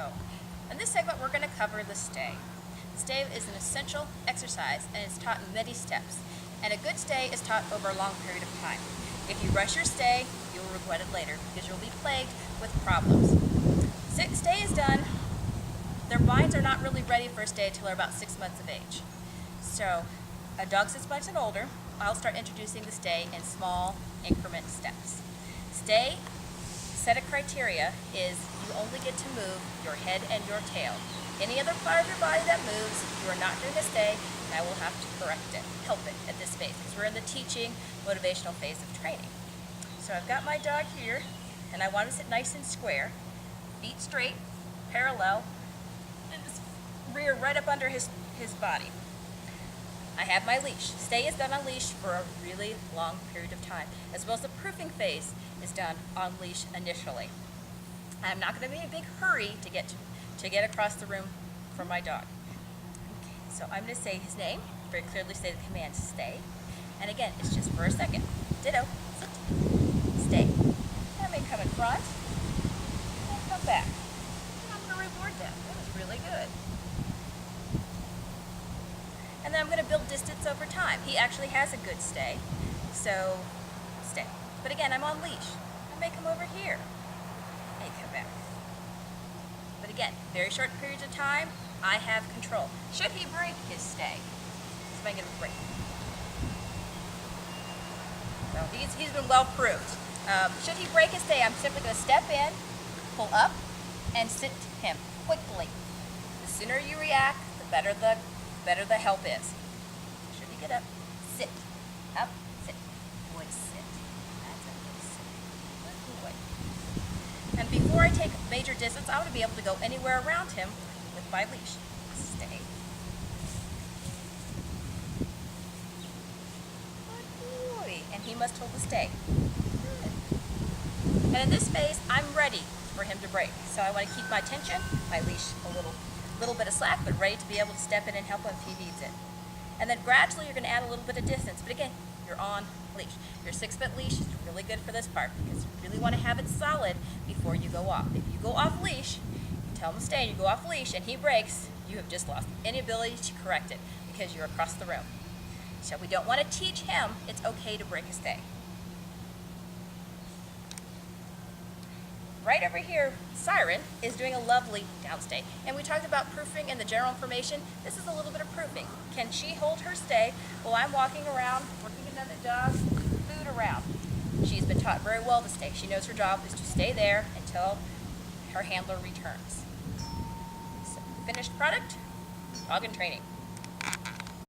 So, in this segment, we're going to cover the stay. The stay is an essential exercise and it's taught in many steps. And a good stay is taught over a long period of time. If you rush your stay, you'll regret it later because you'll be plagued with problems. Stay is done. Their minds are not really ready for a stay until they're about 6 months of age. So, a dog 6 months and older, I'll start introducing the stay in small increment steps. Stay set of criteria is you only get to move your head and your tail. Any other part of your body that moves, you are not doing a stay, and I will have to correct it, help it at this phase, because we're in the teaching, motivational phase of training. So I've got my dog here, and I want him to sit nice and square, feet straight, parallel, and his rear right up under his body. I have my leash. Stay is done on leash for a really long period of time, as well as the proofing phase is done on leash initially. I'm not going to be in a big hurry to get across the room for my dog. Okay, so I'm going to say his name, very clearly say the command stay, and again, it's just for a second. Ditto, sit, stay. I may come in front, and come back. And I'm going to reward that. That was really good. And then I'm going to build distance over time. He actually has a good stay, so stay. But again, I'm on leash. I may come over here and come back. But again, very short periods of time, I have control. Should he break his stay? So I get a break. So he's been well proved. Should he break his stay, I'm simply going to step in, pull up, and sit him quickly. The sooner you react, the better the help is. Should he get up? Sit. Up, sit. Boy, sit. That's a good sit. Good boy. And before I take major distance, I want to be able to go anywhere around him with my leash. Stay. Good boy. And he must hold the stay. Good. And in this phase, I'm ready for him to break. So I want to keep my tension, my leash a little bit of slack, but ready to be able to step in and help him if he needs it. And then gradually you're going to add a little bit of distance, but again, you're on leash. Your 6-foot leash is really good for this part because you really want to have it solid before you go off. If you go off leash, you tell him to stay, and you go off leash and he breaks, you have just lost any ability to correct it because you're across the room. So we don't want to teach him it's okay to break a stay. Right over here, Siren is doing a lovely downstay. And we talked about proofing and the general information. This is a little bit of proofing. Can she hold her stay while I'm walking around, working another dog, food around? She's been taught very well to stay. She knows her job is to stay there until her handler returns. So, finished product, dog in training.